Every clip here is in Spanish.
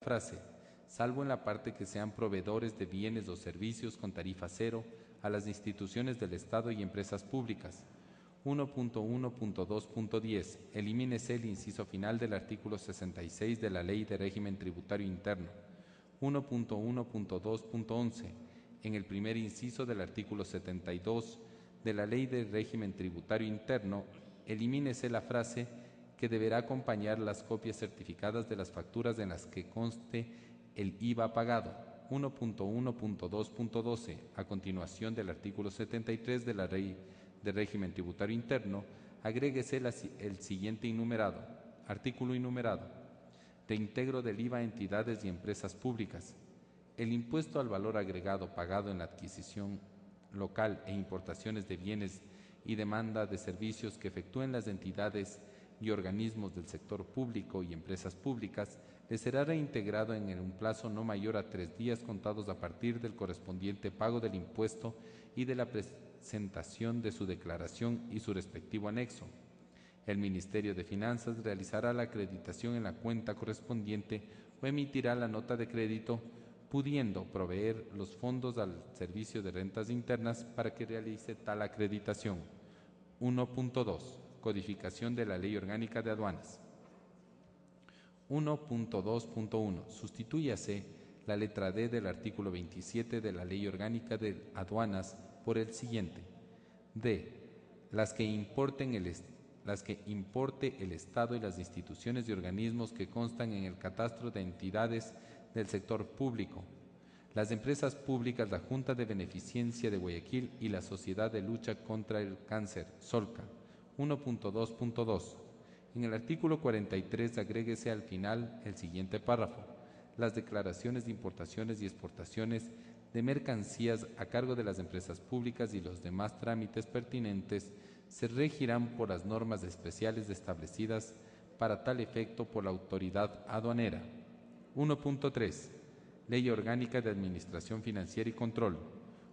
frase, salvo en la parte que sean proveedores de bienes o servicios con tarifa cero a las instituciones del Estado y empresas públicas. 1.1.2.10. Elimínese el inciso final del artículo 66 de la Ley de Régimen Tributario Interno. 1.1.2.11. En el primer inciso del artículo 72 de la Ley de Régimen Tributario Interno, elimínese la frase que deberá acompañar las copias certificadas de las facturas en las que conste el IVA pagado. 1.1.2.12. A continuación del artículo 73 de la Ley de Régimen Tributario Interno, agréguese el siguiente enumerado. Artículo enumerado. Reintegro del IVA a entidades y empresas públicas. El impuesto al valor agregado pagado en la adquisición local e importaciones de bienes y demanda de servicios que efectúen las entidades y organismos del sector público y empresas públicas le será reintegrado en un plazo no mayor a 3 días contados a partir del correspondiente pago del impuesto y de la presentación de su declaración y su respectivo anexo. El Ministerio de Finanzas realizará la acreditación en la cuenta correspondiente o emitirá la nota de crédito, pudiendo proveer los fondos al Servicio de Rentas Internas para que realice tal acreditación. 1.2. Codificación de la Ley Orgánica de Aduanas. 1.2.1. Sustitúyase la letra D del artículo 27 de la Ley Orgánica de Aduanas por el siguiente. D. Las que importe el Estado y las instituciones y organismos que constan en el catastro de entidades del sector público, las empresas públicas, la Junta de Beneficencia de Guayaquil y la Sociedad de Lucha contra el Cáncer, SOLCA. 1.2.2. En el artículo 43 agréguese al final el siguiente párrafo. Las declaraciones de importaciones y exportaciones de mercancías a cargo de las empresas públicas y los demás trámites pertinentes se regirán por las normas especiales establecidas para tal efecto por la autoridad aduanera. 1.3. Ley Orgánica de Administración Financiera y Control.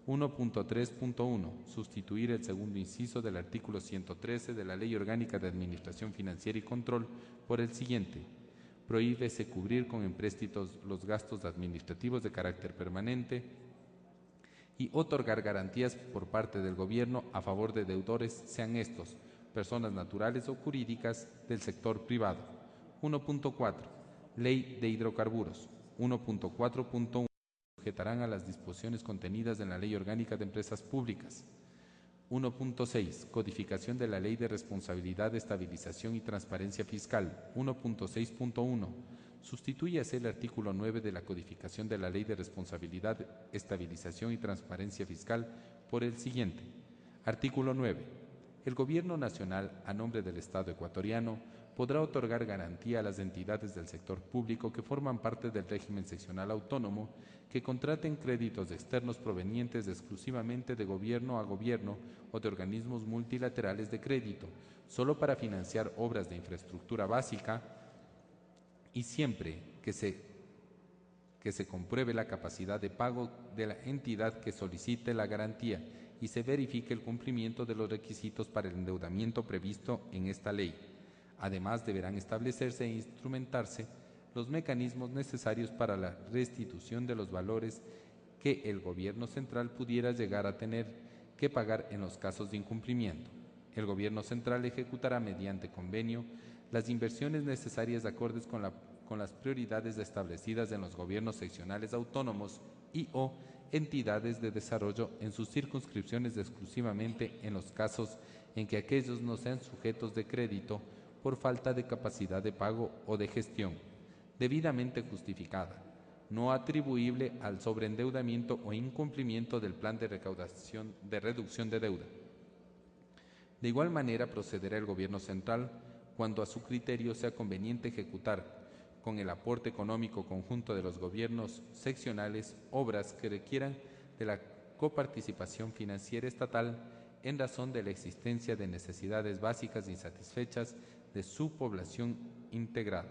1.3.1. Sustituir el segundo inciso del artículo 113 de la Ley Orgánica de Administración Financiera y Control por el siguiente. Prohíbese cubrir con empréstitos los gastos administrativos de carácter permanente y otorgar garantías por parte del Gobierno a favor de deudores, sean estos personas naturales o jurídicas del sector privado. 1.4. Ley de Hidrocarburos. 1.4.1. Sujetarán a las disposiciones contenidas en la Ley Orgánica de Empresas Públicas. 1.6. Codificación de la Ley de Responsabilidad, Estabilización y Transparencia Fiscal. 1.6.1. Sustitúyase el artículo 9 de la Codificación de la Ley de Responsabilidad, Estabilización y Transparencia Fiscal por el siguiente. Artículo 9. El Gobierno Nacional, a nombre del Estado ecuatoriano, podrá otorgar garantía a las entidades del sector público que forman parte del régimen seccional autónomo que contraten créditos externos provenientes exclusivamente de gobierno a gobierno o de organismos multilaterales de crédito, solo para financiar obras de infraestructura básica y siempre que se compruebe la capacidad de pago de la entidad que solicite la garantía y se verifique el cumplimiento de los requisitos para el endeudamiento previsto en esta ley. Además, deberán establecerse e instrumentarse los mecanismos necesarios para la restitución de los valores que el Gobierno central pudiera llegar a tener que pagar en los casos de incumplimiento. El Gobierno central ejecutará mediante convenio las inversiones necesarias acordes con las prioridades establecidas en los gobiernos seccionales autónomos y o entidades de desarrollo en sus circunscripciones exclusivamente en los casos en que aquellos no sean sujetos de crédito por falta de capacidad de pago o de gestión, debidamente justificada, no atribuible al sobreendeudamiento o incumplimiento del plan de reducción de deuda. De igual manera procederá el Gobierno central cuando a su criterio sea conveniente ejecutar, con el aporte económico conjunto de los gobiernos seccionales, obras que requieran de la coparticipación financiera estatal en razón de la existencia de necesidades básicas insatisfechas de su población integrada,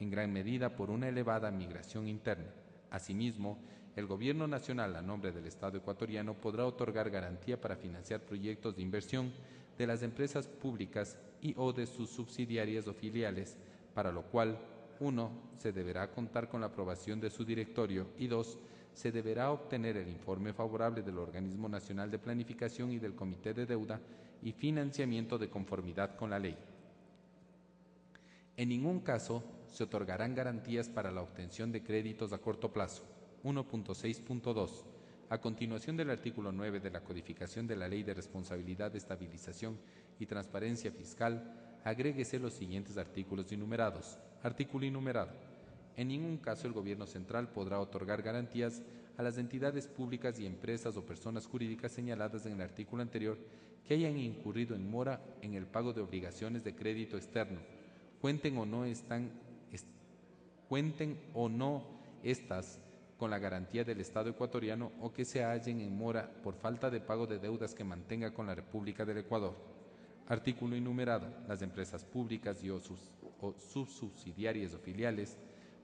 en gran medida por una elevada migración interna. Asimismo, el Gobierno Nacional, a nombre del Estado ecuatoriano, podrá otorgar garantía para financiar proyectos de inversión de las empresas públicas y o de sus subsidiarias o filiales, para lo cual 1. Se deberá contar con la aprobación de su directorio y 2. Se deberá obtener el informe favorable del Organismo Nacional de Planificación y del Comité de Deuda y Financiamiento de conformidad con la ley. En ningún caso se otorgarán garantías para la obtención de créditos a corto plazo. 1.6.2. A continuación del artículo 9 de la codificación de la Ley de Responsabilidad de Estabilización y Transparencia Fiscal, agréguese los siguientes artículos enumerados. Artículo enumerado. En ningún caso el Gobierno Central podrá otorgar garantías a las entidades públicas y empresas o personas jurídicas señaladas en el artículo anterior que hayan incurrido en mora en el pago de obligaciones de crédito externo, cuenten o no estas con la garantía del Estado ecuatoriano o que se hallen en mora por falta de pago de deudas que mantenga con la República del Ecuador. Artículo enumerado. Las empresas públicas y o sus subsidiarias o filiales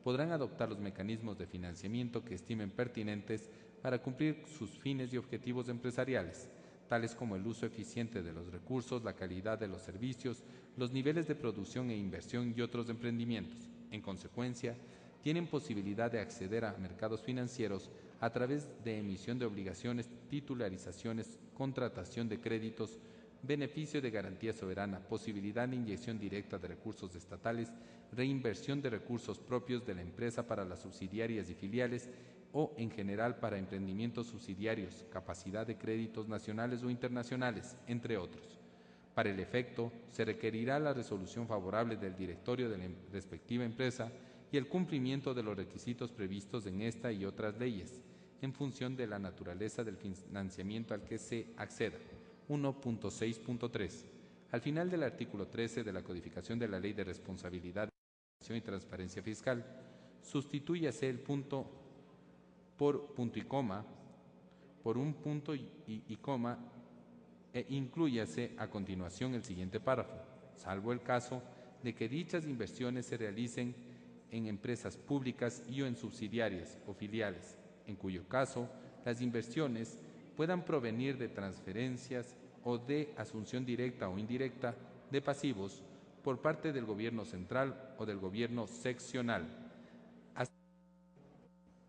podrán adoptar los mecanismos de financiamiento que estimen pertinentes para cumplir sus fines y objetivos empresariales, tales como el uso eficiente de los recursos, la calidad de los servicios, los niveles de producción e inversión y otros emprendimientos. En consecuencia, tienen posibilidad de acceder a mercados financieros a través de emisión de obligaciones, titularizaciones, contratación de créditos, beneficio de garantía soberana, posibilidad de inyección directa de recursos estatales, reinversión de recursos propios de la empresa para las subsidiarias y filiales o, en general, para emprendimientos subsidiarios, capacidad de créditos nacionales o internacionales, entre otros. Para el efecto, se requerirá la resolución favorable del directorio de la respectiva empresa y el cumplimiento de los requisitos previstos en esta y otras leyes, en función de la naturaleza del financiamiento al que se acceda. 1.6.3. Al final del artículo 13 de la codificación de la Ley de Responsabilidad y Transparencia Fiscal, sustitúyase el punto por punto y coma por un punto y coma e inclúyase a continuación el siguiente párrafo, salvo el caso de que dichas inversiones se realicen en empresas públicas y o en subsidiarias o filiales, en cuyo caso las inversiones puedan provenir de transferencias o de asunción directa o indirecta de pasivos por parte del Gobierno central o del Gobierno seccional.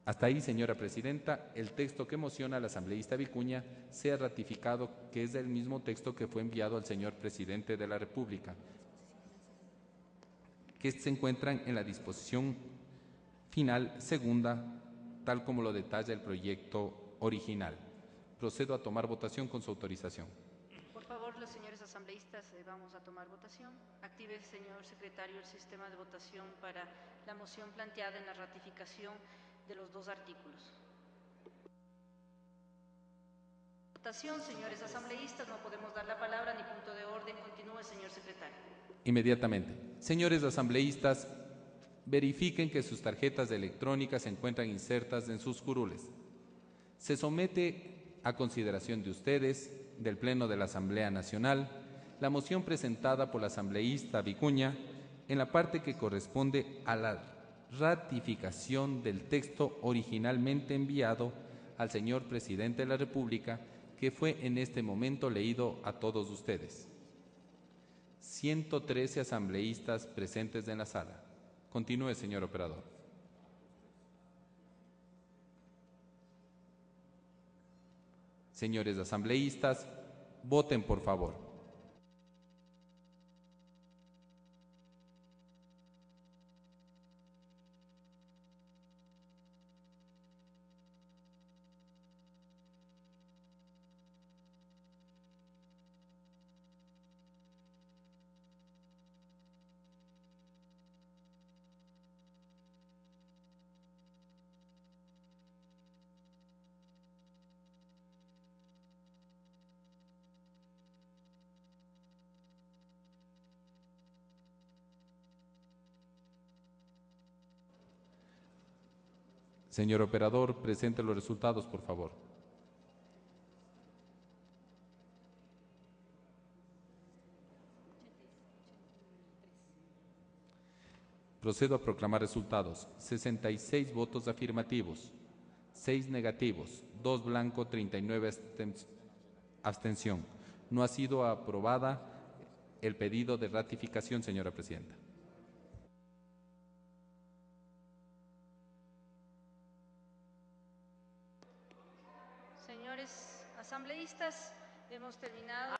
Hasta ahí, señora Presidenta, el texto que mociona al asambleísta Vicuña sea ratificado, que es el mismo texto que fue enviado al señor Presidente de la República, que se encuentran en la disposición final segunda, tal como lo detalla el proyecto original. Procedo a tomar votación con su autorización. Por favor, los señores asambleístas, vamos a tomar votación. Active, señor secretario, el sistema de votación para la moción planteada en la ratificación de los dos artículos. Votación, señores asambleístas, no podemos dar la palabra ni punto de orden. Continúe, señor secretario. Inmediatamente. Señores asambleístas, verifiquen que sus tarjetas electrónicas se encuentran insertas en sus curules. Se somete a consideración de ustedes, del Pleno de la Asamblea Nacional, la moción presentada por la asambleísta Vicuña en la parte que corresponde a la ratificación del texto originalmente enviado al señor Presidente de la República, que fue en este momento leído a todos ustedes. 113 asambleístas presentes en la sala. Continúe, señor operador. Señores asambleístas, voten por favor. Señor operador, presente los resultados, por favor. Procedo a proclamar resultados. 66 votos afirmativos, 6 negativos, 2 blanco, 39 abstención. No ha sido aprobada el pedido de ratificación, señora Presidenta. Señores asambleístas, hemos terminado.